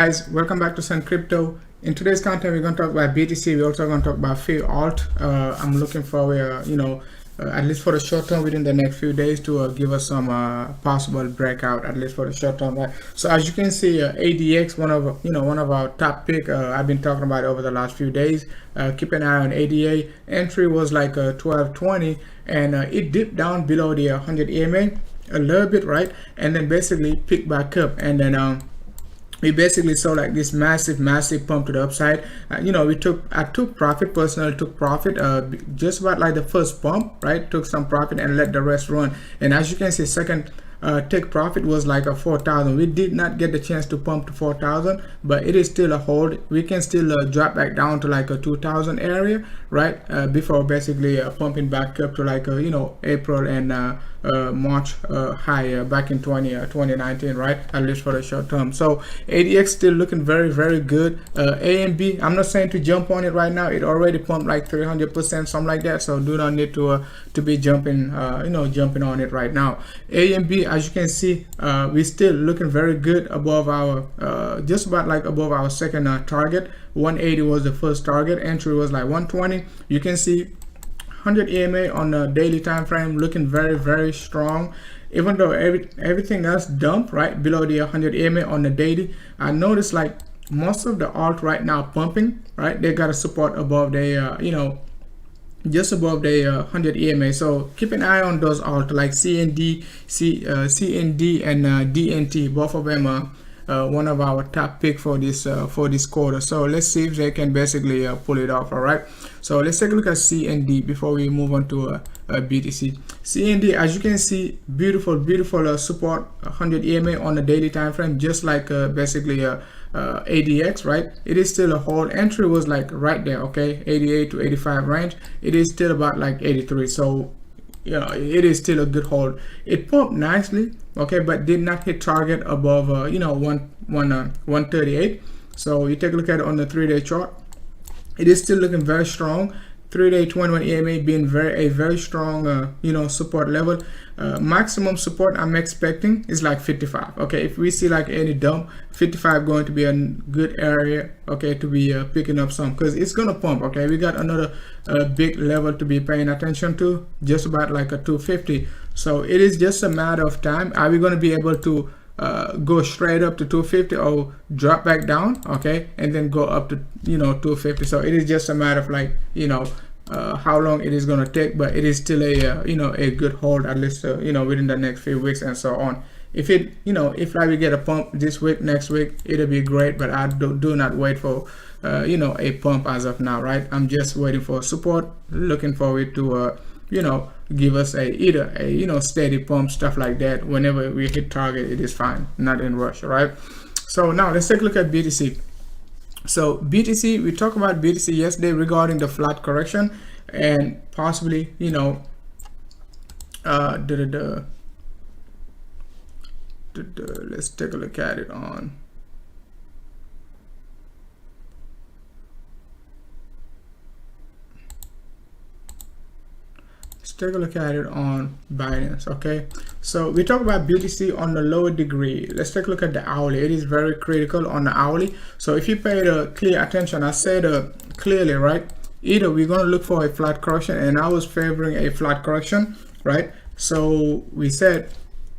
Guys, welcome back to Sun Crypto. In today's content, we're going to talk about BTC. We're also going to talk about few alt. I'm looking for at least for the short term, within the next few days, to give us some possible breakout, at least for the short term. Right? So as you can see, ADX, one of our top pick. I've been talking about it over the last few days. Keep an eye on ADA. Entry was like 1220, and it dipped down below the 100 EMA a little bit, right? And then basically picked back up, and then we basically saw like this massive pump to the upside. I took profit, personally took profit just about like the first pump, right? Took some profit and let the rest run. And as you can see, second take profit was like a 4,000. We did not get the chance to pump to 4,000, but it is still a hold. We can still drop back down to like a 2,000 area, right? Before basically pumping back up to like April and March high back in 2019, right? At least for the short term. So ADX still looking very good. AMB, I'm not saying to jump on it right now. It already pumped like 300%, something like that. So do not need to be jumping jumping on it right now. AMB, as you can see, we still looking very good above our just about like above our second target. 180 was the first target. Entry was like 120. You can see 100 EMA on the daily time frame looking very strong, even though everything else dumped right below the 100 EMA on the daily. I noticed like most of the alt right now pumping, right? They got a support above the just above the 100 EMA. So keep an eye on those alt like CND and DNT. Both of them are one of our top pick for this quarter. So let's see if they can basically pull it off. All right, so let's take a look at CND before we move on to BTC. CND, as you can see, beautiful support 100 EMA on the daily time frame, just like basically ADX, right? It is still a hold. Entry was like right there, okay, 88 to 85 range. It is still about like 83. So it is still a good hold. It pumped nicely, okay, but did not hit target above 138. So you take a look at it on the 3-day chart. It is still looking very strong. 3-day 21 EMA being a very strong support level. Maximum support I'm expecting is like 55. Okay, if we see like any dump, 55 going to be a good area, okay, to be picking up some, because it's gonna pump. Okay, we got another big level to be paying attention to, just about like a 250. So it is just a matter of time. Are we going to be able to go straight up to 250 or drop back down, okay, and then go up to 250? So it is just a matter of like how long it is going to take, but it is still a a good hold, at least within the next few weeks and so on. If it if like we get a pump this week, next week, it'll be great, but I do not wait for a pump as of now, right? I'm just waiting for support, looking forward to give us either a steady pump, stuff like that. Whenever we hit target, it is fine, not in rush. Right, so now let's take a look at BTC. So BTC, we talked about BTC yesterday regarding the flat correction and possibly let's take a look at it on take a look at it on Binance. Okay, so we talk about BTC on the lower degree. Let's take a look at the hourly. It is very critical on the hourly. So if you paid clear attention, I said clearly, right, either we're going to look for a flat correction, and I was favoring a flat correction, right? So we said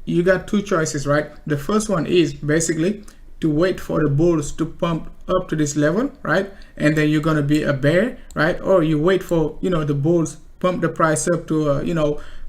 you got two choices, right? The first one is basically to wait for the bulls to pump up to this level, right, and then you're going to be a bear, right? Or you wait for the bulls pump the price up to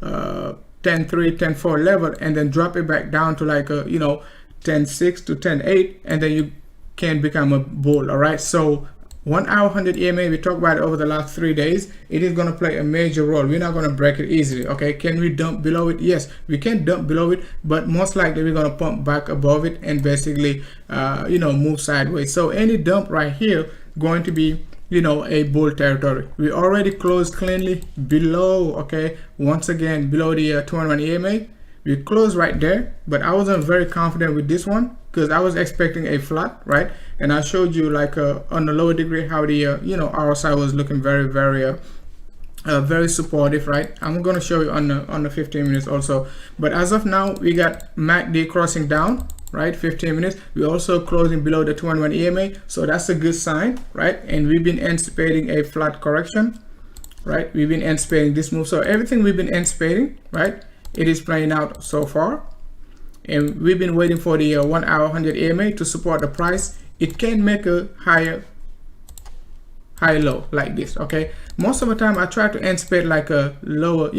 10.3, 10.4 level, and then drop it back down to like 10.6 to 10.8, and then you can become a bull. All right, so 1 hour 100 EMA, we talked about it over the last 3 days. It is going to play a major role. We're not going to break it easily. Okay, can we dump below it? Yes, we can dump below it, but most likely we're going to pump back above it and basically move sideways. So any dump right here going to be a bull territory. We already closed cleanly below, okay, once again below the 21 EMA. We closed right there, but I wasn't very confident with this one because I was expecting a flat, right? And I showed you like on the lower degree how the RSI was looking very supportive, right? I'm gonna show you on the 15 minutes also. But as of now, we got MACD crossing down, right? 15 minutes. We're also closing below the 211 EMA, so that's a good sign, right? And we've been anticipating a flat correction, right? We've been anticipating this move, so everything we've been anticipating, right, it is playing out so far. And we've been waiting for the 1 hour 100 EMA to support the price. It can make a high low like this. Okay, most of the time I try to anticipate like a lower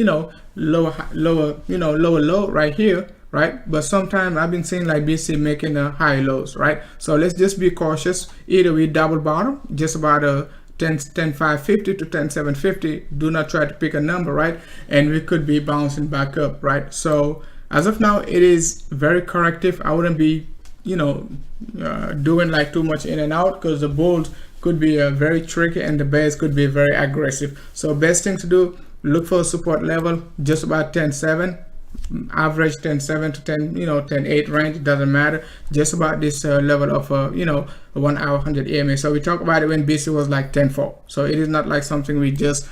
lower low right here, right? But sometimes I've been seeing like BC making high lows, right? So let's just be cautious. Either we double bottom just about a 10,550 to 10,750. Do not try to pick a number, right? And we could be bouncing back up, right? So as of now, it is very corrective. I wouldn't be doing like too much in and out, because the bulls could be very tricky and the bears could be very aggressive. So best thing to do, look for a support level just about 10.7, average 10.7 to 10.8 range, it doesn't matter, just about this level of 1 hour 100 EMA. So we talked about it when BC was like 10.4, so it is not like something we just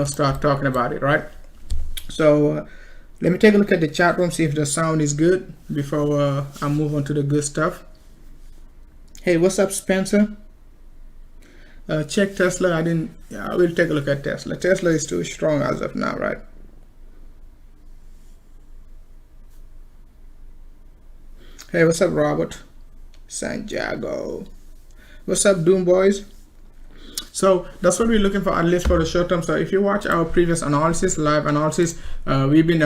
start talking about it, right? So let me take a look at the chat room, see if the sound is good before I move on to the good stuff. Hey, what's up, Spencer? Check Tesla. I will take a look at Tesla. Tesla is too strong as of now, right? Hey, what's up, Robert Santiago? What's up, Doom Boys? So that's what we're looking for, at least for the short term. So if you watch our previous analysis, live analysis, we've been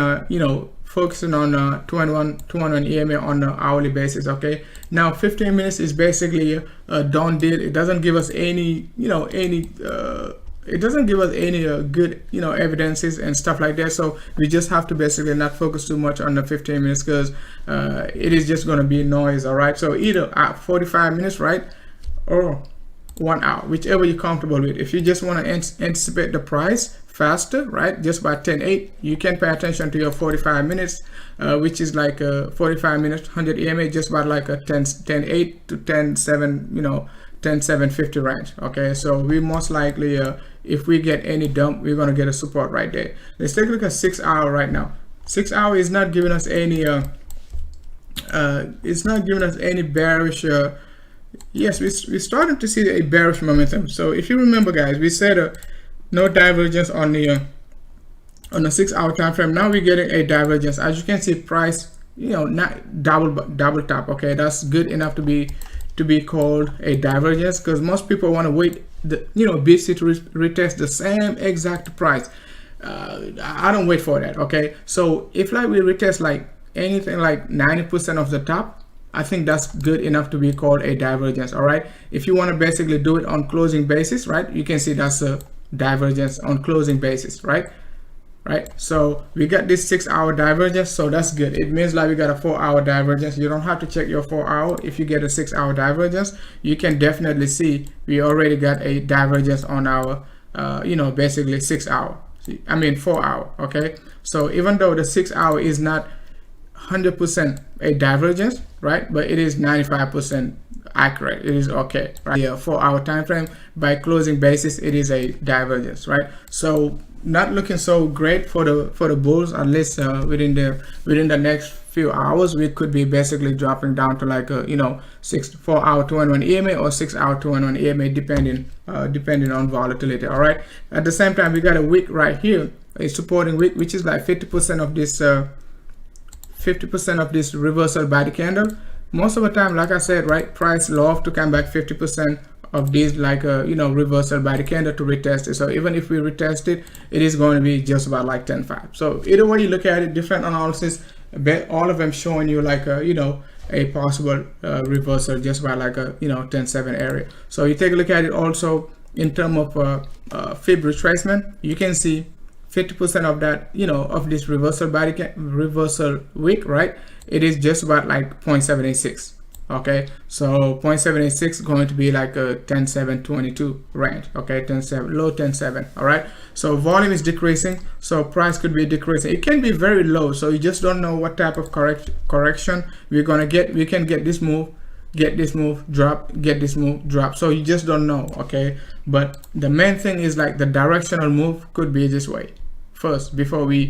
focusing on 211 EMA on an hourly basis. Okay, now 15 minutes is basically a done deal. It doesn't give us any it doesn't give us any good evidences and stuff like that. So we just have to basically not focus too much on the 15 minutes, because it is just going to be noise. All right, so either at 45 minutes, right, or 1 hour, whichever you're comfortable with. If you just want to anticipate the price faster, right, just by 10.8, you can pay attention to your 45 minutes, which is like a 45 minutes 100 EMA, just about like a 10.8 to 10.7, 10.750 range. Okay, so we most likely if we get any dump, we're going to get a support right there. Let's take a look at 6 hour right now. 6 hour is not giving us any it's not giving us any bearish yes, we're starting to see a bearish momentum. So if you remember, guys, we said no divergence on the 6 hour time frame. Now we're getting a divergence. As you can see, price not double top. Okay, that's good enough to be called a divergence, because most people want to wait the BC to retest the same exact price. I don't wait for that. Okay, so if like we retest like anything like 90% of the top, I think that's good enough to be called a divergence. All right, if you want to basically do it on closing basis, right, you can see that's a divergence on closing basis, right? So we got this 6 hour divergence, so that's good. It means like we got a 4 hour divergence. You don't have to check your 4 hour. If you get a 6 hour divergence, you can definitely see we already got a divergence on our basically 6 hour, 4 hour. Okay, so even though the 6 hour is not 100% a divergence, right, but it is 95% accurate. It is okay, right? Yeah, 4 hour time frame, by closing basis, it is a divergence, right? So not looking so great for the bulls, at least within the next few hours. We could be basically dropping down to like a 4 hour 211 EMA or 6 hour 211 EMA, depending on volatility. All right, at the same time, we got a wick right here, a supporting wick, which is like 50% of this 50% of this reversal body candle. Most of the time, like I said, right, price love to come back 50% of these like reversal body candle to retest it. So even if we retest it, it is going to be just about like 10.5. So either way you look at it, different analysis, all of them showing you like a possible reversal just by like a 10.7 area. So you take a look at it also in terms of fib retracement. You can see 50% of that, of this reversal wick, right, it is just about like 0.786. Okay, so 0.786 going to be like a 10.722 range. Okay, 10.7, low 10.7. All right, so volume is decreasing, so price could be decreasing. It can be very low, so you just don't know what type of correction we're gonna get. We can get this move, get this move, drop, get this move, drop. So you just don't know. Okay, but the main thing is like the directional move could be this way first before we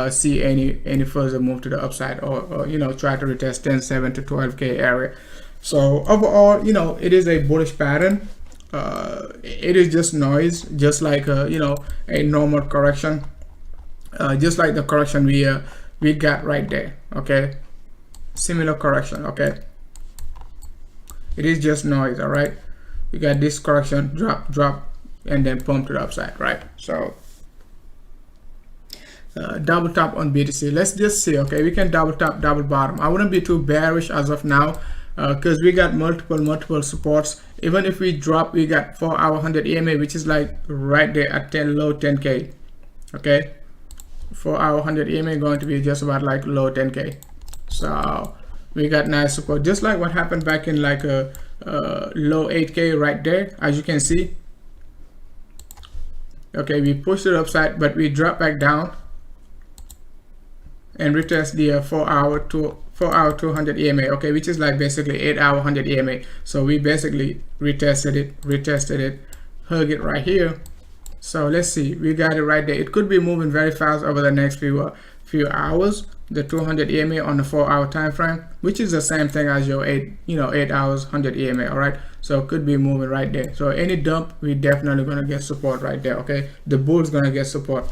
see any further move to the upside, or you know, try to retest 10.7 to 12k area. So overall, you know, it is a bullish pattern. It is just noise, just like you know, a normal correction, just like the correction we got right there. Okay, similar correction. Okay, it is just noise. All right, we got this correction, drop, and then pump to the upside, right? So double top on BTC. Let's just see. Okay, we can double top, double bottom. I wouldn't be too bearish as of now, because we got multiple supports. Even if we drop, we got 4-hour 100 EMA, which is like right there at 10 low 10k. Okay, 4-hour 100 EMA going to be just about like low 10k. So we got nice support, just like what happened back in like a low 8k right there, as you can see. Okay, we pushed it upside, but we drop back down and retest the 4-hour 200 EMA, okay, which is like basically 8-hour 100 EMA. So we basically retested it, hug it right here. So let's see, we got it right there. It could be moving very fast over the next few hours. The 200 EMA on the 4-hour time frame, which is the same thing as your 8 hours 100 EMA. All right, so it could be moving right there. So any dump, we definitely gonna get support right there. Okay, the bull's gonna get support.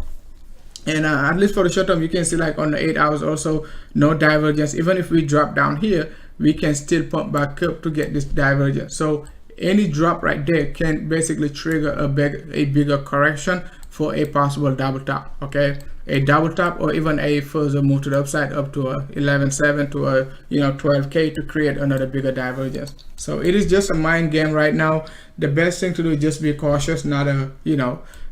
And at least for the short term, you can see like on the 8 hours also, no divergence. Even if we drop down here, we can still pump back up to get this divergence. So any drop right there can basically trigger a bigger correction for a possible double top. Okay, a double top, or even a further move to the upside up to a 11.7 to a 12k to create another bigger divergence. So it is just a mind game right now. The best thing to do is just be cautious, not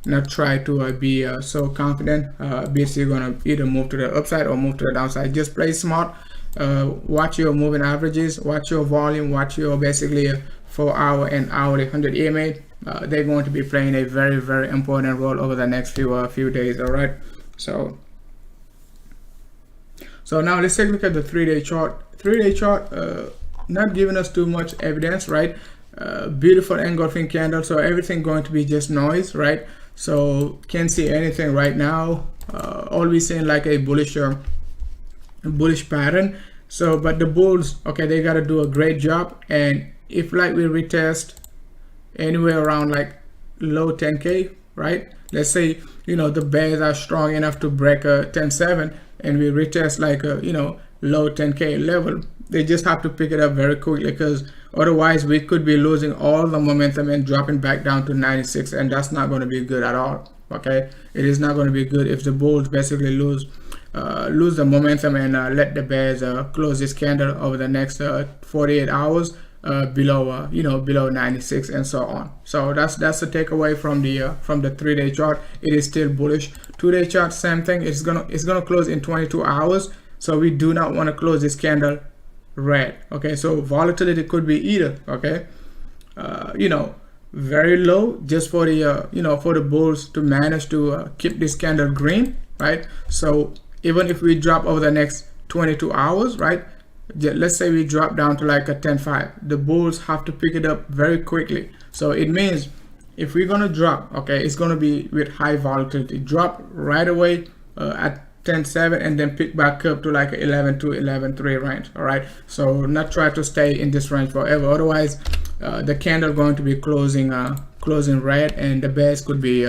not try to be so confident. Basically gonna either move to the upside or move to the downside. Just play smart. Watch your moving averages, watch your volume, watch your basically 4-hour and hourly 100 EMA. They're going to be playing a very important role over the next few days. All right, so now let's take a look at the 3-day chart. 3-day chart not giving us too much evidence, right? Beautiful engulfing candle, so everything going to be just noise, right? So can't see anything right now. All we seeing like a bullish pattern. So but the bulls, okay, they got to do a great job. And if like we retest anywhere around like low 10k, right? Let's say the bears are strong enough to break a 10.7 and we retest like a low 10k level, they just have to pick it up very quickly, because otherwise we could be losing all the momentum and dropping back down to 96, and that's not going to be good at all. Okay, it is not going to be good if the bulls basically lose the momentum and let the bears close this candle over the next 48 hours below below 96 and so on. So that's the takeaway from the 3-day chart. It is still bullish. 2-day chart, same thing. It's gonna close in 22 hours, so we do not want to close this candle red. Okay, so volatility could be either, okay, very low, just for the for the bulls to manage to keep this candle green, right? So even if we drop over the next 22 hours, right, let's say we drop down to like a 10.5, the bulls have to pick it up very quickly. So it means if we're gonna drop, okay, it's gonna be with high volatility. Drop right away at 10.7 and then pick back up to like 11 to 11.3 range. All right, so not try to stay in this range forever, otherwise the candle going to be closing red, and the bears could be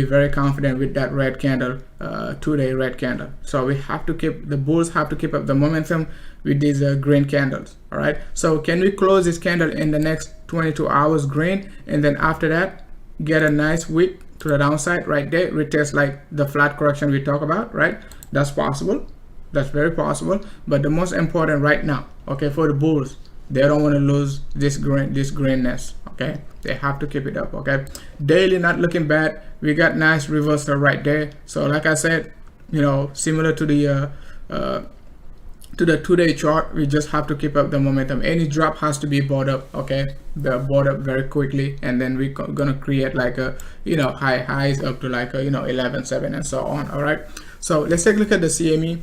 very confident with that red candle, 2-day red candle. So the bulls have to keep up the momentum with these green candles. All right, so can we close this candle in the next 22 hours green, and then after that get a nice wick to the downside right there, retest like the flat correction we talk about, right? That's possible. That's very possible. But the most important right now, okay, for the bulls, they don't want to lose this greenness. Okay, they have to keep it up. Okay, daily not looking bad. We got nice reversal right there. So like I said, similar to the 2-day chart, we just have to keep up the momentum. Any drop has to be bought up. Okay, bought up very quickly, and then we're gonna create like a high highs up to like a 11.7 and so on. All right, so let's take a look at the CME.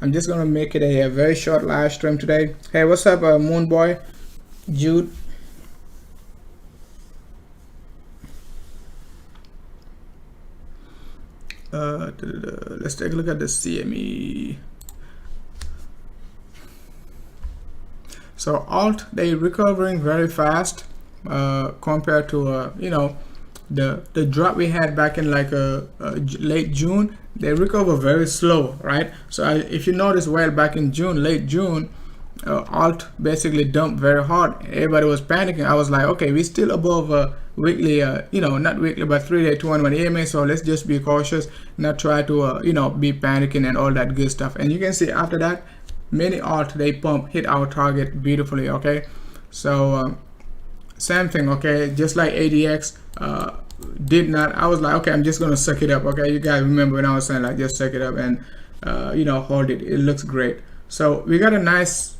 I'm just gonna make it a very short live stream today. Hey, what's up, Moon Boy? Jude. Let's take a look at the CME. So alt, they recovering very fast compared to you know, the drop we had back in like late June. They recover very slow, right? So if you notice, well, back in June, late June, alt basically dumped very hard. Everybody was panicking. I was like, okay, we're still above weekly, you know, not weekly, but 3-day 2-1 EMA. So let's just be cautious, not try to you know, be panicking and all that good stuff. And you can see after that, many alt they pump hit our target beautifully. Okay, so same thing. Okay, just like ADX did not. I was like, okay, I'm just gonna suck it up. Okay, you guys remember when I was saying like just suck it up and you know, hold it. It looks great. So we got a nice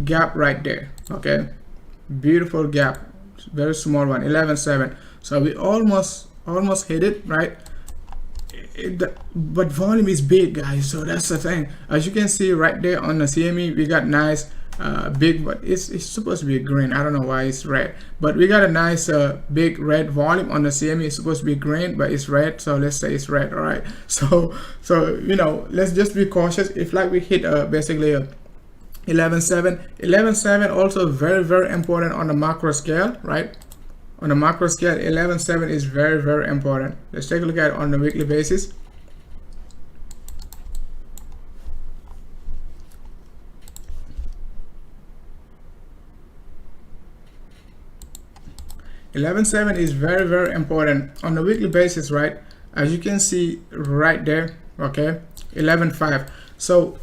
gap right there. Okay, beautiful gap, very small one, 11.7. So we almost hit it, right? But volume is big, guys, so that's the thing. As you can see right there on the CME, we got nice big, but it's supposed to be green. I don't know why it's red, but we got a nice big red volume on the CME. It's supposed to be green, but it's red, so let's say it's red. All right, so you know, let's just be cautious. If like we hit basically a 11.7 also very important on the macro scale, right? On the macro scale, 11.7 is very important. Let's take a look at it on the weekly basis. $11.7 is very important on the weekly basis, right? As you can see right there, okay, 11.5. So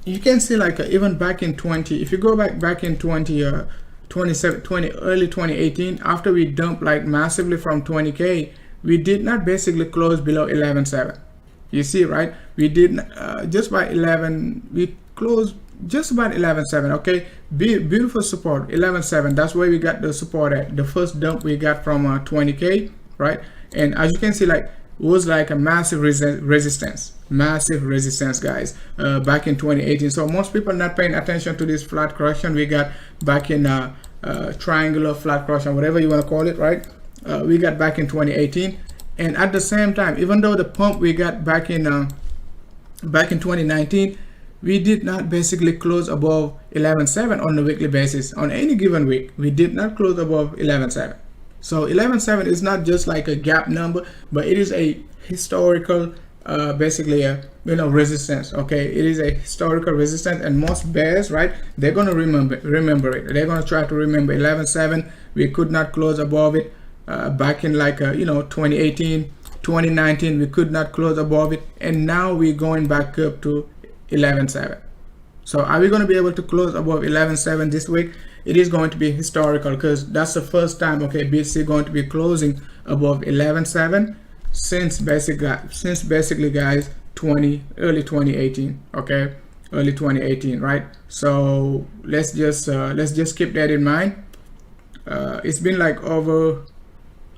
you can see like even back in 20, if you go back in 20, early 2018, after we dumped like massively from 20K, we did not basically close below 11.7. You see, right? We did just by 11, we closed just about 11.7. Okay, beautiful support, 11.7. That's where we got the support at. The first dump we got from 20K, right? And as you can see, like was like a massive resistance, guys, back in 2018. So most people not paying attention to this flat correction we got back in triangular flat correction, whatever you want to call it, right? We got back in 2018, and at the same time, even though the pump we got back in 2019, we did not basically close above 11.7 on the weekly basis. On any given week, we did not close above 11.7. So 11.7 is not just like a gap number, but it is a historical basically a resistance. Okay, it is a historical resistance, and most bears, right, they're going to remember it. They're going to try to remember 11.7. We could not close above it back in like 2018, 2019, we could not close above it, and now we're going back up to 11.7. So are we going to be able to close above 11.7 this week? It is going to be historical, because that's the first time, okay, BTC going to be closing above 11.7 since basically guys early 2018. Okay, early 2018, right? So let's just keep that in mind. It's been like over,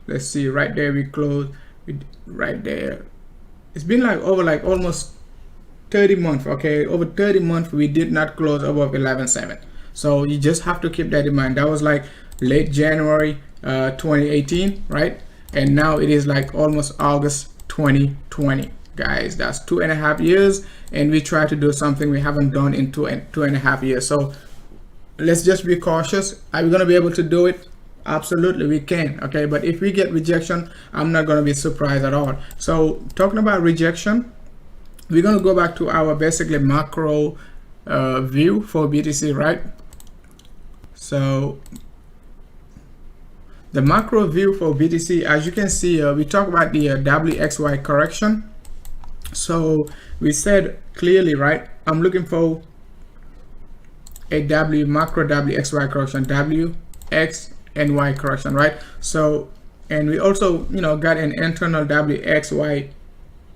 let's see, right there we closed right there. It's been like over like almost 30 months. Okay, over 30 months we did not close above 11.7. So you just have to keep that in mind. That was like late January 2018, right? And now it is like almost August 2020, guys. That's 2.5 years, and we try to do something we haven't done in 2.5 years. So let's just be cautious. Are we going to be able to do it? Absolutely, we can. Okay, but if we get rejection, I'm not going to be surprised at all. So talking about rejection, we're going to go back to our basically macro view for BTC, right? So the macro view for BTC, as you can see, we talk about the WXY correction. So we said clearly, right, I'm looking for a macro WXY correction, WX and Y correction, right? So, and we also got an internal WXY,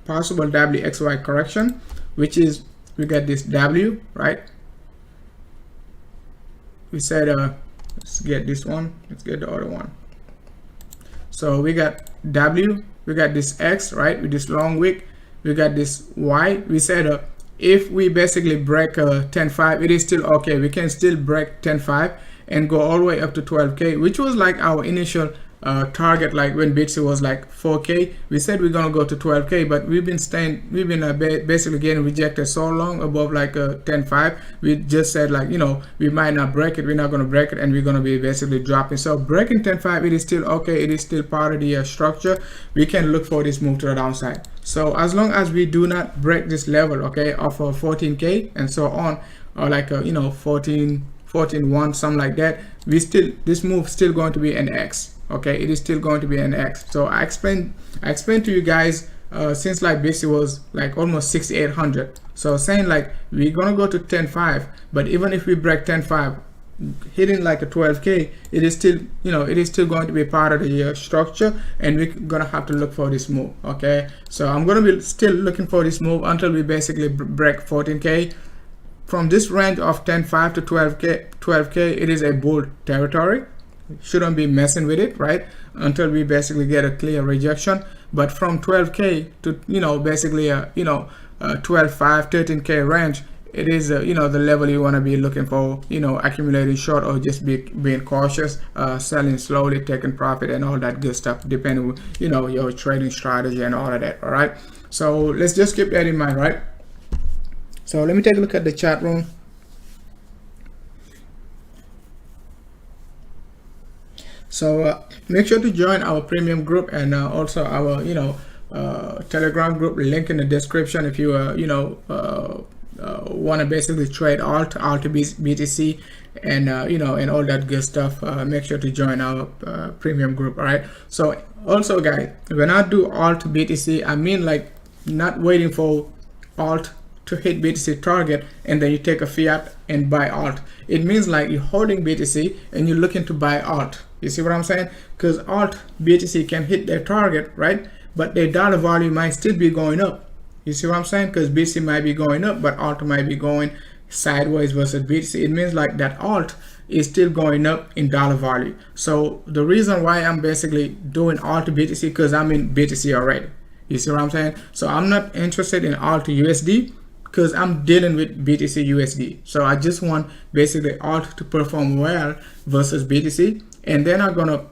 possible WXY correction, which is we got this W, right? We said let's get this one, let's get the other one. So we got W, we got this X, right, with this long wick, we got this Y. We said if we basically break 10.5, it is still okay, we can still break 10.5, and go all the way up to 12K, which was like our initial target. Like when BTC was like 4K, we said we're gonna go to 12K, but we've been basically getting rejected so long above like 10.5. We just said, like, you know, we might not break it, we're not gonna break it, and we're gonna be basically dropping. So breaking 10.5, it is still okay, it is still part of the structure. We can look for this move to the downside. So as long as we do not break this level, okay, of 14K and so on, or like you know, 14.1, something like that, this move still going to be an X. Okay, it is still going to be an X. So I explained to you guys since like BTC was like almost 6,800. So saying like we're gonna go to 10.5, but even if we break 10.5, hitting like a 12K, it is still, you know, it is still going to be part of the structure, and we're gonna have to look for this move. Okay, so I'm gonna be still looking for this move until we basically break 14K. From this range of 10.5 to 12K, it is a bull territory. Shouldn't be messing with it, right, until we basically get a clear rejection. But from 12K to, you know, basically 12.5, 13K range, it is you know, the level you want to be looking for, you know, accumulating short or just being cautious, selling slowly, taking profit and all that good stuff, depending on, you know, your trading strategy and all of that. All right, so let's just keep that in mind, right? So let me take a look at the chat room. So make sure to join our premium group, and also our, you know, Telegram group, link in the description. If you you know, want to basically trade alt BTC and you know, and all that good stuff, make sure to join our premium group. All right, so also guys, when I do alt BTC, I mean like not waiting for alt to hit BTC target and then you take a fiat and buy alt. It means like you're holding BTC and you're looking to buy alt. You see what I'm saying? Because alt BTC can hit their target, right, but their dollar value might still be going up. You see what I'm saying? Because BTC might be going up, but alt might be going sideways versus BTC. It means like that alt is still going up in dollar value. So the reason why I'm basically doing alt BTC, because I'm in BTC already. You see what I'm saying? So I'm not interested in alt USD because I'm dealing with BTC USD. So I just want basically alt to perform well versus BTC, and they're not gonna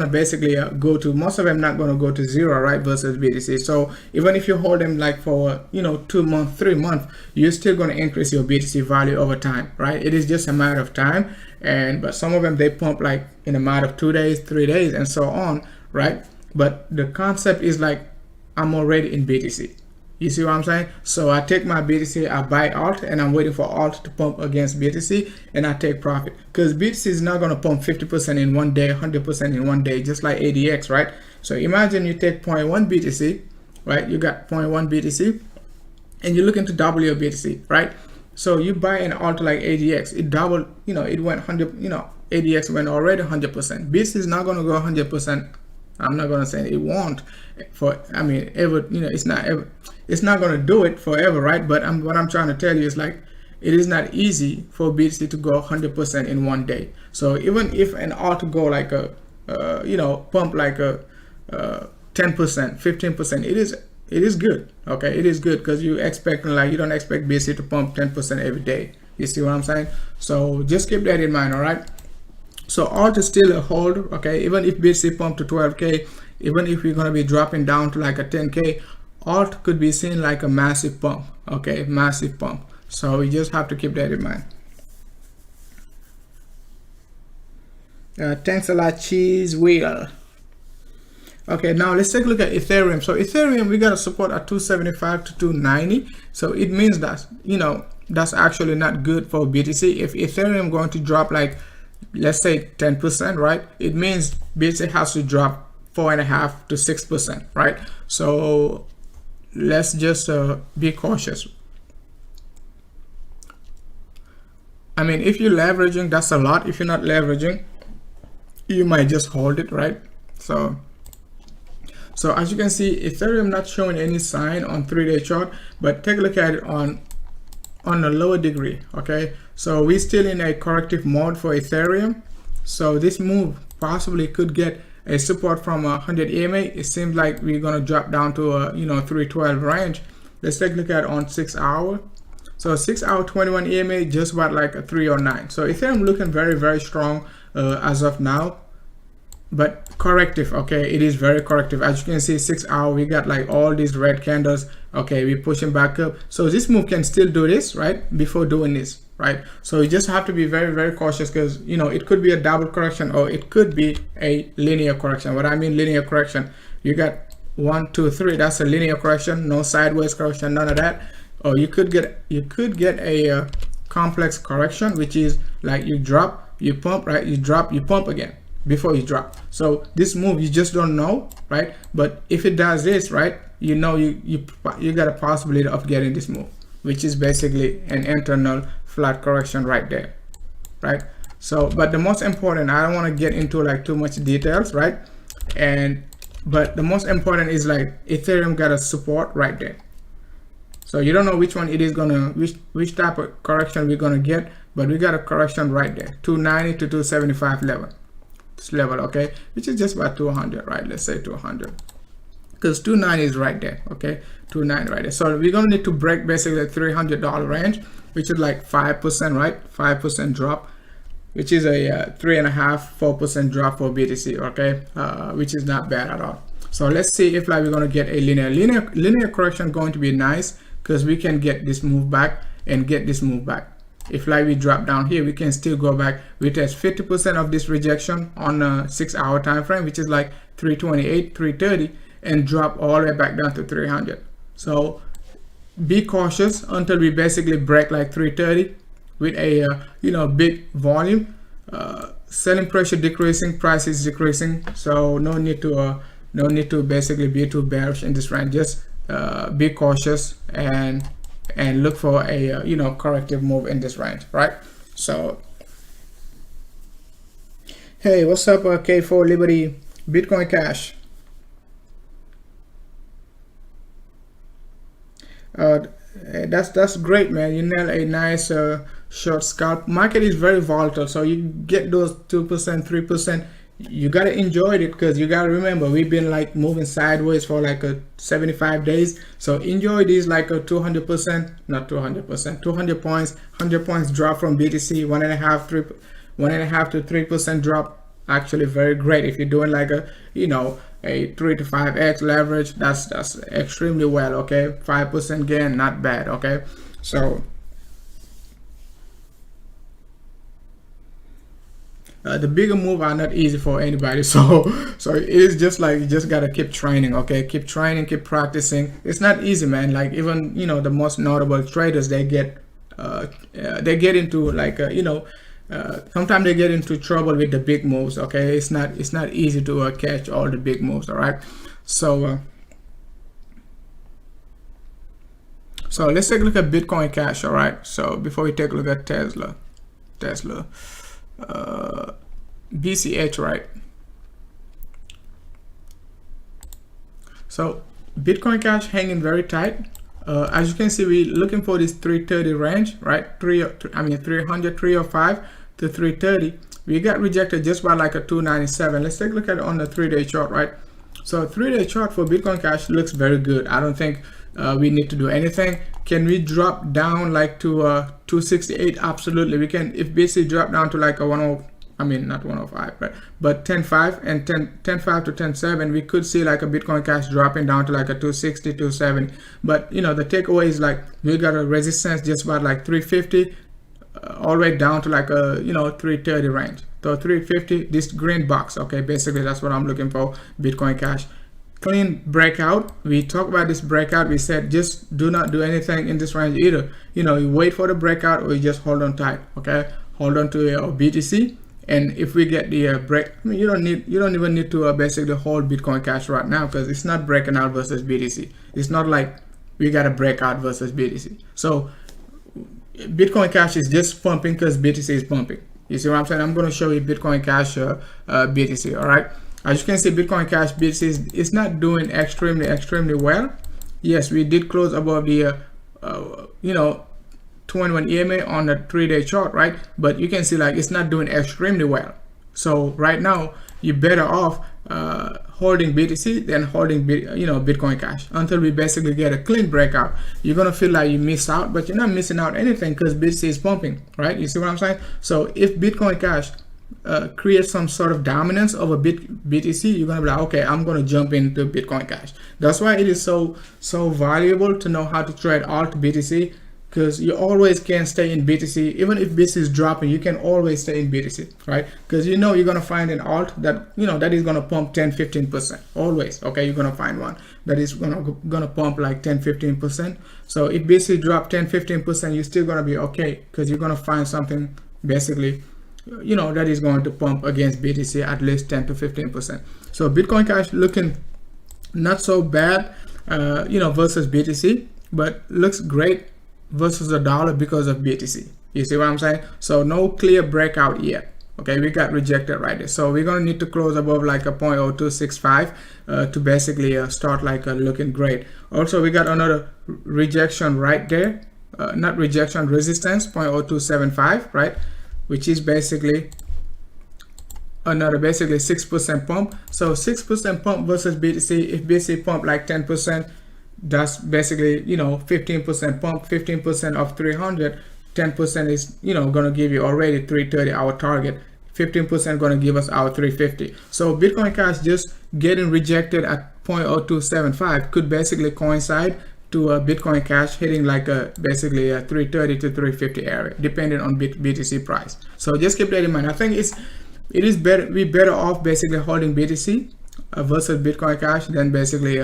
basically go to, most of them not gonna go to zero, right, versus BTC. So even if you hold them like for, you know, 2 months, 3 months, you're still gonna increase your BTC value over time, right? It is just a matter of time. And but some of them, they pump like in a matter of 2 days, 3 days, and so on, right? But the concept is like I'm already in BTC. You see what I'm saying? So I take my BTC, I buy alt, and I'm waiting for alt to pump against BTC, and I take profit. Because BTC is not going to pump 50% in one day, 100% in one day, just like ADX, right? So imagine you take 0.1 BTC, right? You got 0.1 BTC, and you're looking to double your BTC, right? So you buy an alt like ADX, it doubled, you know, it went 100, you know, ADX went already 100%. BTC is not going to go 100%. I'm not gonna say it won't, for, I mean, ever, you know, it's not gonna do it forever, right? But what I'm trying to tell you is like, it is not easy for BTC to go 100% in one day. So even if an alt go like a you know, pump like a 10%, 15%, it is good. Okay, it is good, because you expecting, like, you don't expect BTC to pump 10% every day. You see what I'm saying? So just keep that in mind. All right, so alt is still a hold. Okay, even if BTC pump to 12K, even if we're going to be dropping down to like a 10K, alt could be seen like a massive pump. Okay, massive pump. So we just have to keep that in mind. Thanks a lot, Cheese Wheel. Okay, now let's take a look at Ethereum. So Ethereum, we got a support at 275 to 290. So it means that, you know, that's actually not good for BTC. If Ethereum going to drop like, let's say 10%, right, it means BTC has to drop 4.5 to 6%, right? So let's just be cautious. I mean, if you're leveraging, that's a lot. If you're not leveraging, you might just hold it, right? So as you can see, Ethereum not showing any sign on 3-day chart, but take a look at it on a lower degree. Okay, so we're still in a corrective mode for Ethereum. So this move possibly could get a support from 100 EMA. It seems like we're going to drop down to a 312 range. Let's take a look at it on 6 hour. So 6 hour 21 EMA just about like a 309. So Ethereum looking very, very strong as of now, but corrective. Okay, it is very corrective. As you can see, 6 hour we got like all these red candles. Okay, we're pushing back up. So this move can still do this, right, before doing this, right? So you just have to be very, very cautious, because you know it could be a double correction or it could be a linear correction. What I mean linear correction, you got 1 2 3, that's a linear correction, no sideways correction, none of that. Or you could get a complex correction, which is like you drop, you pump, right, you drop, you pump again before you drop. So this move you just don't know, right? But if it does this, right, you know you got a possibility of getting this move, which is basically an internal flat correction right there, right? So but the most important, I don't want to get into like too much details, right? But the most important is like Ethereum got a support right there. So you don't know which one it is gonna, which type of correction we're gonna get, but we got a correction right there, 290 to 275 level. This level, okay, which is just about 200, right? Let's say 200, because 290 is right there, okay, 290 right there. So we're gonna need to break basically the $300 range, which is like 5%, right? 5% drop, which is a 3.5–4% drop for BTC, okay, which is not bad at all. So let's see if like we're gonna get a linear correction, going to be nice, because we can get this move back and get this move back. If like we drop down here, we can still go back. We test 50% of this rejection on a 6 hour time frame, which is like 328, 330, and drop all the way back down to 300. So be cautious until we basically break like 330 with a you know, big volume. Selling pressure decreasing, price is decreasing, so no need to basically be too bearish in this range. Just be cautious and look for a you know, corrective move in this range, right? So hey, what's up, K4 Liberty, Bitcoin Cash? That's great, man. You nail a nice short scalp. Market is very volatile, so you get those 2%, 3%. You gotta enjoy it, because you gotta remember we've been like moving sideways for like a 75 days. So enjoy these like a 200%, not 200%, 200 points, 100 points drop from BTC, 1.5 to 3% drop. Actually very great if you're doing like a, you know, a 3 to 5x leverage. That's extremely well, okay. 5% gain, not bad, okay. So the bigger move are not easy for anybody, so it is just like you just gotta keep training, okay. Keep training, keep practicing. It's not easy, man. Like even, you know, the most notable traders, they get into like you know, sometimes they get into trouble with the big moves, okay. It's not easy to catch all the big moves, all right. So so let's take a look at Bitcoin Cash, all right. So before we take a look at Tesla, BCH, right? So Bitcoin Cash hanging very tight. As you can see, we're looking for this 330 range, right? 305 to 330. We got rejected just by like a 297. Let's take a look at it on the 3-day chart, right? So 3-day chart for Bitcoin Cash looks very good. I don't think we need to do anything. Can we drop down like to 268? Absolutely, we can. If BTC drop down to like a 10, I mean not 105, right, but 10.5 and 10.5 to 10.7, we could see like a Bitcoin Cash dropping down to like a 260, 270. But you know, the takeaway is like we got a resistance just about like 350, all the way down to like a, you know, 330 range. So 350, this green box, okay, basically that's what I'm looking for. Bitcoin Cash clean breakout. We talked about this breakout. We said just do not do anything in this range either. You know, you wait for the breakout or you just hold on tight, okay. Hold on to your BTC, and if we get the break, I mean, you don't even need to basically hold Bitcoin Cash right now, because it's not breaking out versus BTC. It's not like we got a breakout versus BTC. So Bitcoin Cash is just pumping because BTC is pumping. You see what I'm saying? I'm going to show you Bitcoin Cash BTC, all right. As you can see, Bitcoin Cash BTC is not doing extremely well. Yes, we did close above the you know, 21 EMA on the 3-day chart, right? But you can see like it's not doing extremely well. So right now you're better off holding BTC than holding Bitcoin Cash until we basically get a clean breakout. You're gonna feel like you missed out, but you're not missing out anything because BTC is pumping, right? You see what I'm saying? So if Bitcoin Cash create some sort of dominance over BTC, you're gonna be like, okay, I'm gonna jump into Bitcoin Cash. That's why it is so valuable to know how to trade alt BTC, because you always can stay in BTC. Even if BTC is dropping, you can always stay in BTC, right? Because you know you're gonna find an alt that that is gonna pump 10-15% always. Okay, you're gonna find one that is gonna pump like 10-15%. So if BTC drop 10-15%, you're still gonna be okay, because you're gonna find something basically that is going to pump against BTC at least 10-15%. So Bitcoin Cash looking not so bad versus BTC, but looks great versus the dollar because of BTC. You see what I'm saying? So no clear breakout yet. Okay, we got rejected right there. So we're gonna need to close above like a 0.0265 to basically start like looking great. Also, we got another rejection right there. Not rejection, resistance, 0.0275, right? Which is basically another 6% pump. So 6% pump versus BTC. If BTC pump like 10%, that's basically 15% pump. 15% of 300, 10% is gonna give you already 330 our target. 15% gonna give us our 350. So Bitcoin Cash just getting rejected at 0.0275 could basically coincide to a Bitcoin Cash hitting like basically a 330 to 350 area, depending on BTC price. So just keep that in mind. I think it is better, we better off basically holding BTC versus Bitcoin Cash than basically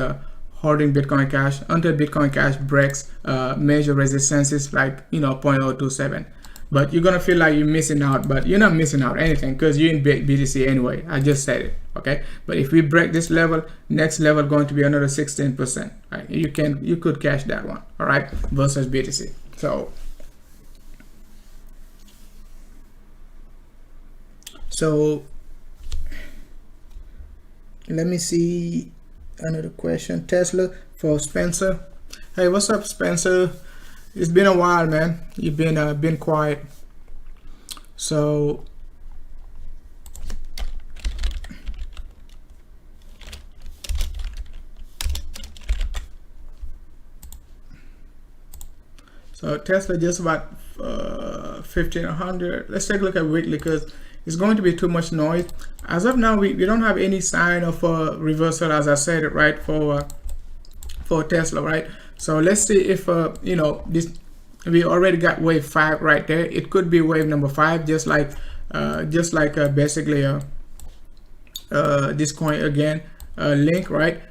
holding Bitcoin Cash until Bitcoin Cash breaks major resistances like 0.027. But you're gonna feel like you're missing out, but you're not missing out anything because you're in BTC anyway. I just said it, okay? But if we break this level, next level going to be another 16%. Right? You could cash that one, all right, versus BTC. So let me see another question. Tesla for Spencer. Hey, what's up, Spencer? It's been a while, man. You've been quiet. So Tesla just about 1500. Let's take a look at weekly because it's going to be too much noise. As of now, we don't have any sign of a reversal, as I said it, right, for Tesla, right? So let's see if this, we already got wave 5 right there. It could be wave number 5, just like basically this coin again, Link, right?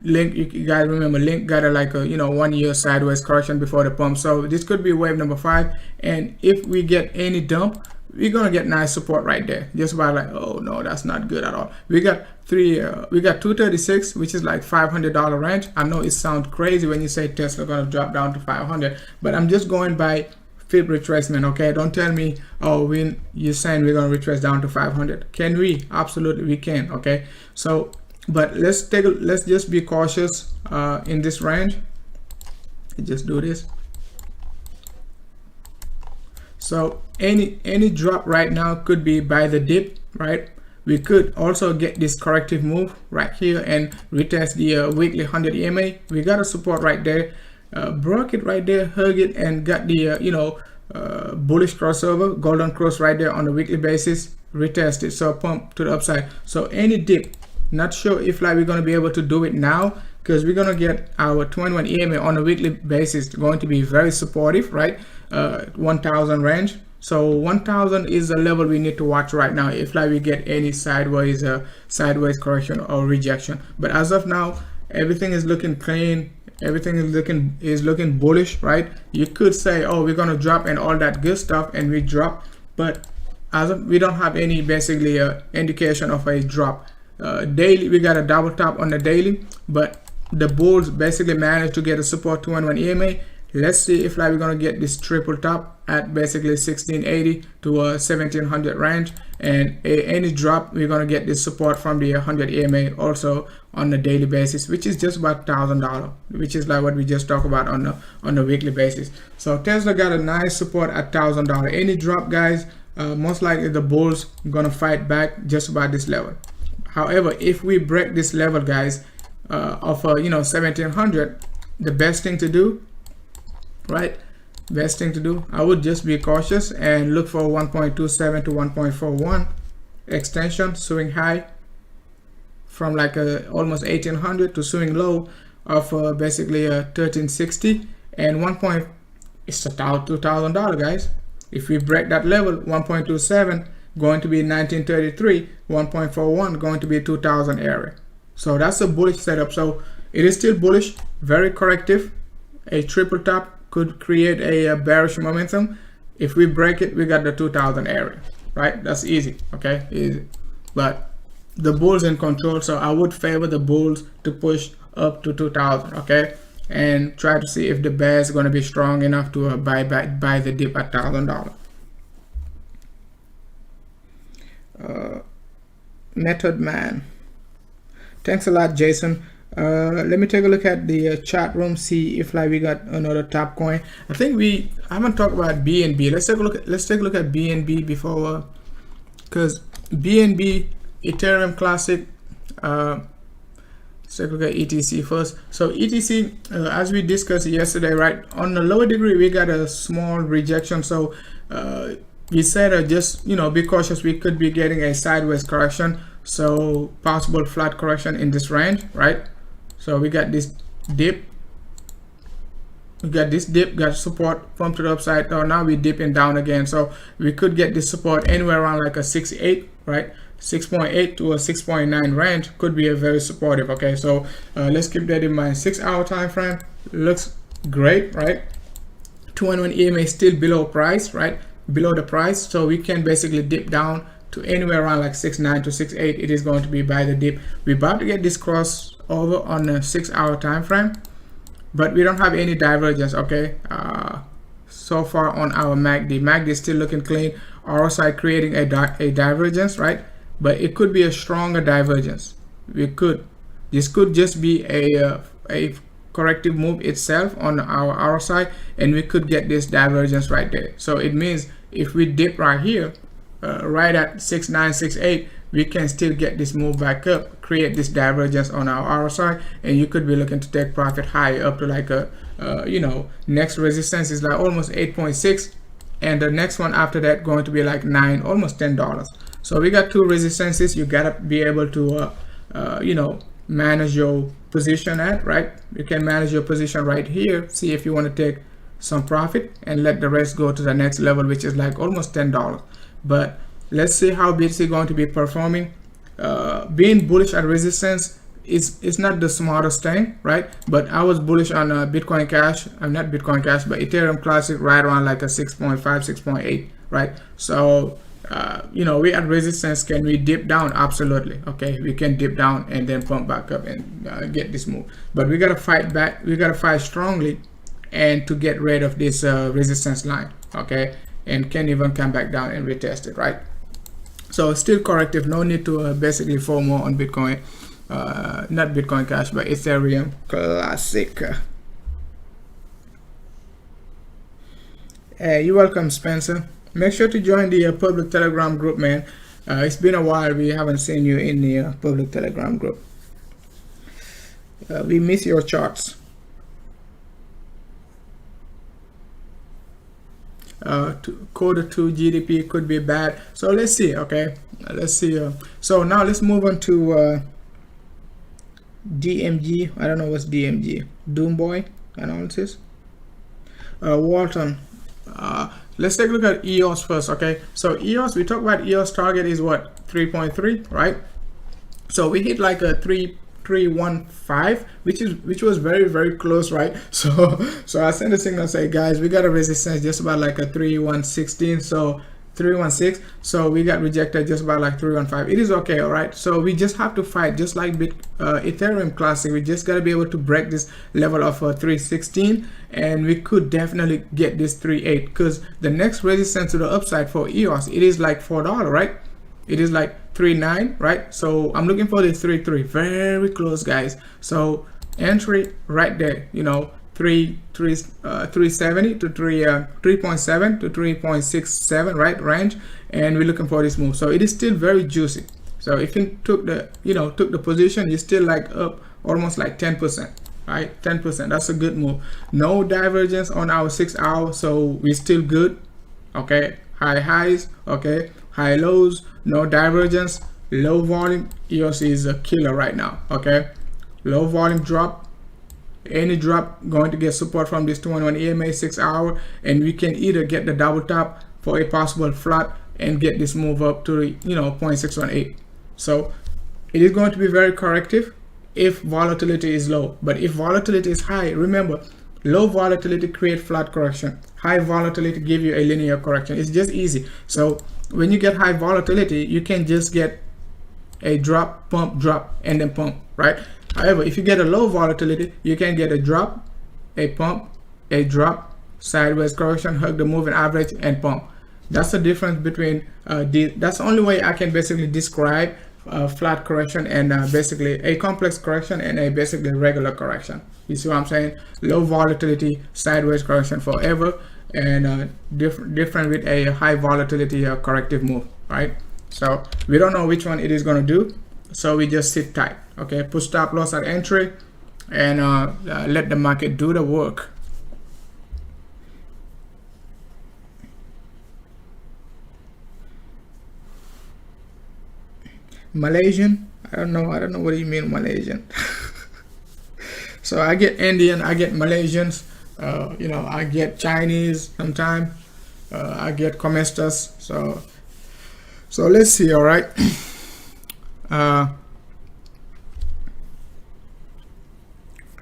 Link, you guys remember Link got a 1 year sideways correction before the pump. So this could be wave number 5, and if we get any dump, we're gonna get nice support right there. Just about like, oh no, that's not good at all. We got 236, which is like $500 range. I know it sounds crazy when you say Tesla gonna drop down to 500, but I'm just going by fib retracement. Okay, don't tell me, oh, you're saying we're gonna retrace down to 500. Can we? Absolutely, we can. Okay, so but let's just be cautious in this range. Just do this. So any drop right now could be by the dip, right? We could also get this corrective move right here and retest the weekly 100 EMA. We got a support right there, broke it right there, hug it, and got the bullish crossover, golden cross right there on the weekly basis, retest it, so pump to the upside. So any dip, not sure if we're going to be able to do it now, because we're going to get our 21 EMA on a weekly basis going to be very supportive, right? 1000 range. So 1000 is the level we need to watch right now if we get any sideways correction or rejection. But as of now, everything is looking clean, everything is looking bullish, right? You could say, oh, we're gonna drop and all that good stuff, and we drop, but as of, we don't have any basically indication of a drop. Daily, we got a double top on the daily, but the bulls basically managed to get a support 211 EMA. Let's see if we're gonna get this triple top at basically 1680 to 1700 range, and any drop we're gonna get this support from the 100 EMA also on the daily basis, which is just about $1,000, which is like what we just talked about on the weekly basis. So Tesla got a nice support at $1,000. Any drop, guys, most likely the bulls gonna fight back just about this level. However, if we break this level, guys, of 1700, the best thing to do, right? Best thing to do, I would just be cautious and look for 1.27 to 1.41 extension, swing high from like almost 1800 to swing low of basically 1360, and it's $2,000, guys. If we break that level, 1.27 going to be 1933, 1.41 going to be 2000 area. So that's a bullish setup. So it is still bullish, very corrective. A triple top could create a bearish momentum. If we break it, we got the 2000 area, right? That's easy, okay? Easy. But the bulls in control, so I would favor the bulls to push up to 2000, okay? And try to see if the bear is going to be strong enough to buy the dip at $1,000. Method man, thanks a lot, Jason. Let me take a look at the chat room, see if like we got another top coin. I think I haven't talked about BNB. Let's take a look at BNB before, because BNB, Ethereum Classic. Let's take a look at ETC first. So ETC, as we discussed yesterday, right, on the lower degree we got a small rejection. So we said just be cautious. We could be getting a sideways correction, so possible flat correction in this range, right? So we got this dip, got support from to the upside. So now we're dipping down again, so we could get this support anywhere around like a 6.8, right? 6.8 to a 6.9 range could be a very supportive. Okay, so let's keep that in mind. 6-hour time frame looks great, right? 2-1 EMA still below price, right? Below the price, so we can basically dip down to anywhere around like 6.9 to 6.8. It is going to be by the dip. We're about to get this crossover on a 6-hour time frame, but we don't have any divergence. Okay, so far on our MACD is still looking clean. RSI creating a divergence, right? But it could be a stronger divergence. This could just be a corrective move itself on our RSI, and we could get this divergence right there. So it means if we dip right here, right at 6.9, 6.8, we can still get this move back up, create this divergence on our RSI, and you could be looking to take profit high up to like a next resistance is like almost 8.6, and the next one after that going to be like $9, almost $10. So we got two resistances. You gotta be able to manage your position at, right? You can manage your position right here, see if you want to take some profit and let the rest go to the next level, which is like almost $10. But let's see how BTC going to be performing. Being bullish at resistance is not the smartest thing, right? But I was bullish on Bitcoin Cash. I'm not Bitcoin Cash, but Ethereum Classic right around like a 6.5, 6.8, right? So we at resistance. Can we dip down? Absolutely. Okay, we can dip down and then pump back up and get this move. But we gotta fight back. We gotta fight strongly, and to get rid of this resistance line. Okay, and can even come back down and retest it, right? So still corrective. No need to basically FOMO on Bitcoin. Not Bitcoin Cash, but Ethereum Classic. Hey, you're welcome, Spencer. Make sure to join the public Telegram group, man. It's been a while. We haven't seen you in the public Telegram group. We miss your charts. Quarter 2 GDP could be bad. So let's see. Okay, let's see. So now let's move on to DMG. I don't know what's DMG. Doomboy analysis. Walton. Let's take a look at EOS first. Okay, so EOS, we talked about EOS target is what, 3.3, right? So we hit like a 3.315, which was very, very close, right? So I sent a signal, say, guys, we got a resistance just about like a 3.116, so 3.16. So we got rejected just about like 3.15. It is okay, all right? So we just have to fight, just like Ethereum Classic. We just got to be able to break this level of 3.16, and we could definitely get this 3.8, because the next resistance to the upside for EOS, it is like $4, right? It is like 3.9, right? So I'm looking for this 3.3, very close, guys. So entry right there, 370 to 3.7 to 3.67, right, range, and we're looking for this move. So it is still very juicy. So if you took the took the position, you're still like up almost like 10%, right? 10%. That's a good move. No divergence on our 6 hour, so we're still good. Okay, high highs, okay, high lows, no divergence, low volume. EOS is a killer right now. Okay, low volume drop. Any drop going to get support from this 21 EMA 6 hour, and we can either get the double top for a possible flat and get this move up to 0.618. So it is going to be very corrective if volatility is low, but if volatility is high, remember, low volatility create flat correction, high volatility give you a linear correction. It's just easy. So when you get high volatility, you can just get a drop, and then pump, right? However, if you get a low volatility, you can get a drop, a pump, a drop, sideways correction, hug the moving average, and pump. That's the difference between that's the only way I can basically describe flat correction and basically a complex correction and a basically regular correction. You see what I'm saying? Low volatility, sideways correction forever, and different with a high volatility corrective move, right? So we don't know which one it is going to do, so we just sit tight. Okay, put stop loss at entry and let the market do the work. Malaysian, I don't know what do you mean Malaysian. So I get Indian, I get Malaysians, I get Chinese sometimes, I get Comestas. So let's see. All right.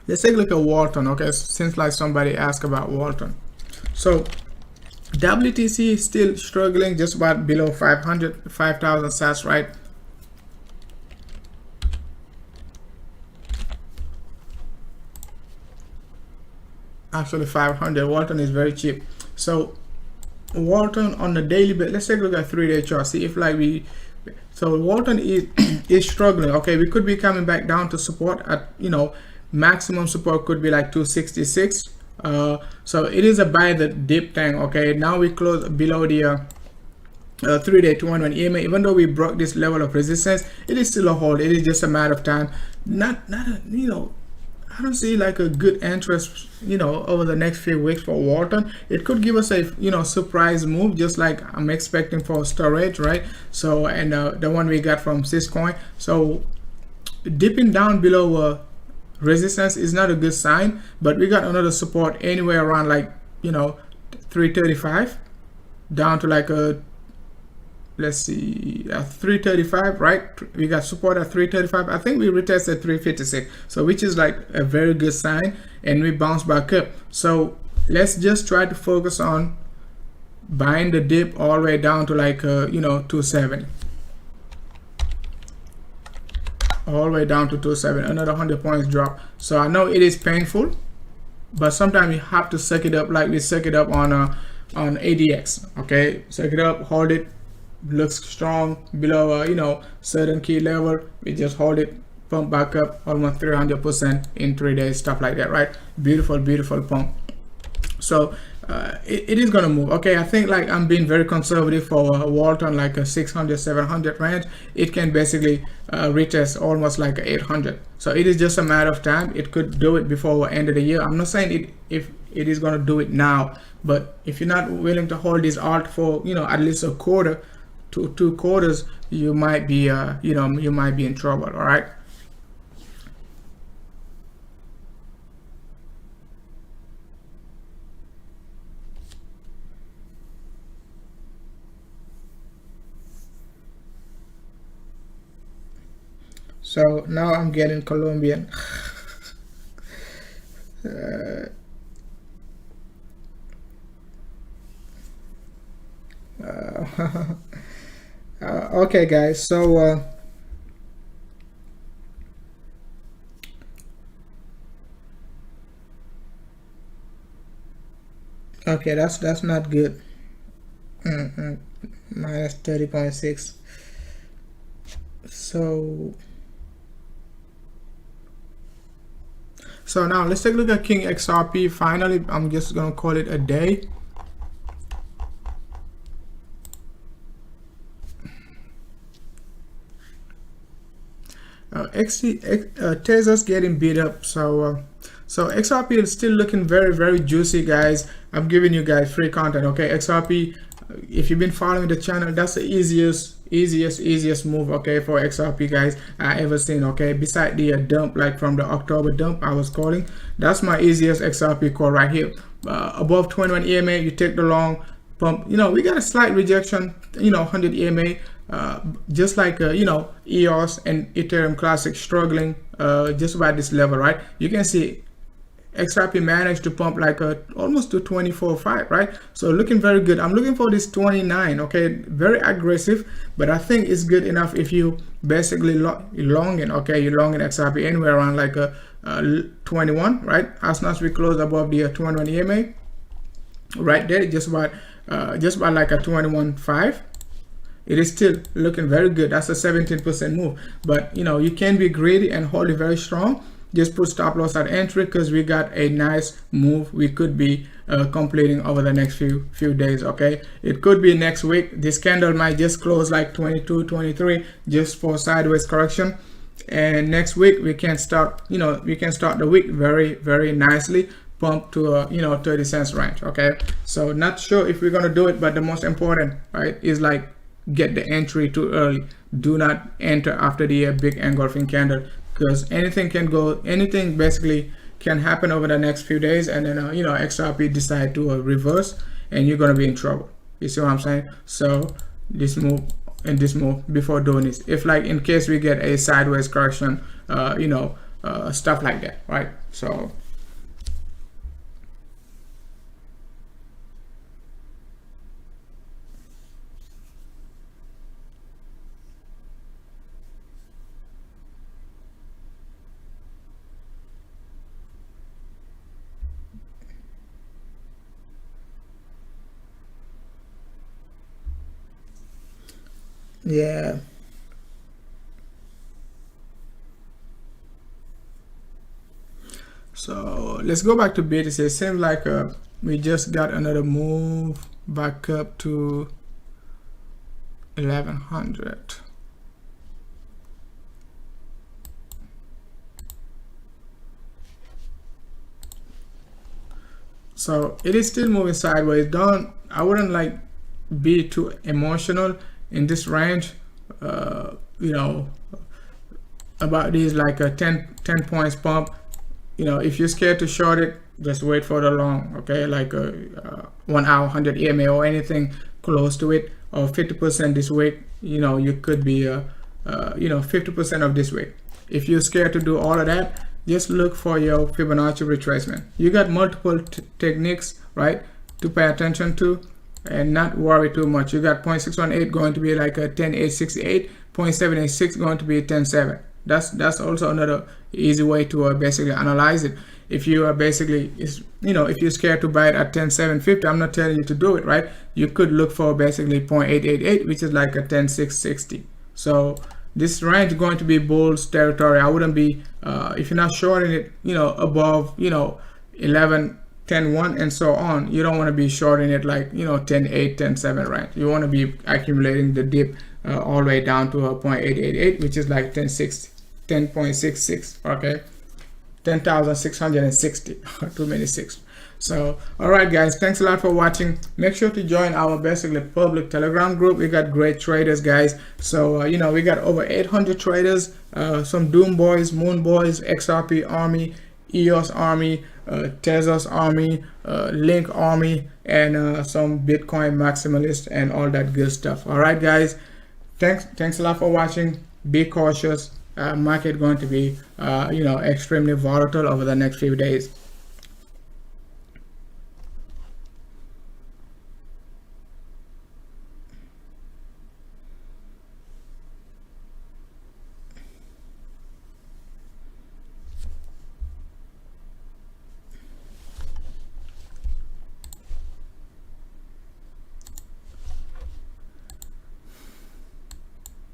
Let's take a look at Walton. Okay, since like somebody asked about Walton. So WTC is still struggling, just about below 500, 5,000 sats, right? Actually 500. Walton is very cheap. So Walton on the daily basis, let's take a look at 3-day chart, see if like so Walton is is struggling. Okay, we could be coming back down to support at maximum support could be like 266. So it is a buy the dip thing. Okay, now we close below the 3-day 211 EMA. Even though we broke this level of resistance, it is still a hold. It is just a matter of time. Not I don't see like a good interest, over the next few weeks for Walton. It could give us a, surprise move, just like I'm expecting for storage, right? So, and the one we got from Syscoin. So, dipping down below resistance is not a good sign, but we got another support anywhere around like, 335 down to like a, let's see, 335, right? We got support at 335. I think we retested 356, so which is like a very good sign, and we bounce back up. So let's just try to focus on buying the dip all the way down to like 270, all the way down to 270, another 100 points drop. So I know it is painful, but sometimes you have to suck it up, like we suck it up on ADX. Okay, suck it up, hold it, looks strong below certain key level, we just hold it, pump back up almost 300% in 3 days, stuff like that, right? Beautiful pump. So it is gonna move. Okay, I think like I'm being very conservative for Walton, like a 600 700 range. It can basically retest almost like 800. So it is just a matter of time. It could do it before the end of the year. I'm not saying if it is gonna do it now, but if you're not willing to hold this alt for at least a quarter to 2 quarters, you might be you might be in trouble. All right. So now I'm getting Colombian. Okay guys, so okay, that's not good. Minus 30.6. So now let's take a look at King XRP. Finally, I'm just gonna call it a day. Tesla's getting beat up. So XRP is still looking very juicy, guys. I'm giving you guys free content. Okay, XRP, if you've been following the channel, that's the easiest move, okay, for XRP, guys, I ever seen. Okay, beside the dump, like from the October dump I was calling, that's my easiest XRP call right here. Above 21 EMA, you take the long pump. We got a slight rejection, 100 EMA, just like EOS and Ethereum Classic struggling just about this level, right? You can see XRP managed to pump like almost to 24.5, right? So looking very good. I'm looking for this 29. Okay, very aggressive, but I think it's good enough if you basically long in. Okay, you long in XRP anywhere around like 21, right? As soon as we close above the 21 EMA, right there, just about like a 21.5. It is still looking very good. That's a 17% move, but you can be greedy and hold it very strong. Just put stop loss at entry because we got a nice move we could be completing over the next few days. Okay, it could be next week. This candle might just close like 22, 23 just for sideways correction, and next week we can start the week very nicely, pump to 30 cents range. Okay, so not sure if we're gonna do it, but the most important, right, is like get the entry too early. Do not enter after the big engulfing candle, because anything basically can happen over the next few days, and then XRP decide to reverse, and you're gonna be in trouble. You see what I'm saying? So this move and this move before doing this, if like in case we get a sideways correction, stuff like that, right? So yeah. So let's go back to BTC. It seems like we just got another move back up to 1100. So it is still moving sideways. I wouldn't like be too emotional in this range, about these like a 10 points pump. If you're scared to short it, just wait for the long. Okay, like a 1 hour 100 EMA or anything close to it, or 50% this week. You could be 50% of this week. If you're scared to do all of that, just look for your Fibonacci retracement. You got multiple techniques, right, to pay attention to, and not worry too much. You got 0.618 going to be like a 10.868, 0.786 going to be 10.7. That's also another easy way to basically analyze it. If you are basically if you're scared to buy it at 10.750, I'm not telling you to do it, right? You could look for basically 0.888, which is like a 10.660. So this range is going to be bulls territory. I wouldn't be if you're not shorting it above 11, 10.1 and so on. You don't want to be shorting it like 10.8, 10.7 range. You want to be accumulating the dip all the way down to a 0.888, which is like 10.66. Okay, 10,660. Too many six. So all right guys, thanks a lot for watching. Make sure to join our basically public Telegram group. We got great traders, guys. So we got over 800 traders, some Doom boys, Moon boys, XRP army, EOS army, Tesla's army, Link army, and some Bitcoin maximalists and all that good stuff. All right guys, thanks a lot for watching. Be cautious. Market going to be extremely volatile over the next few days.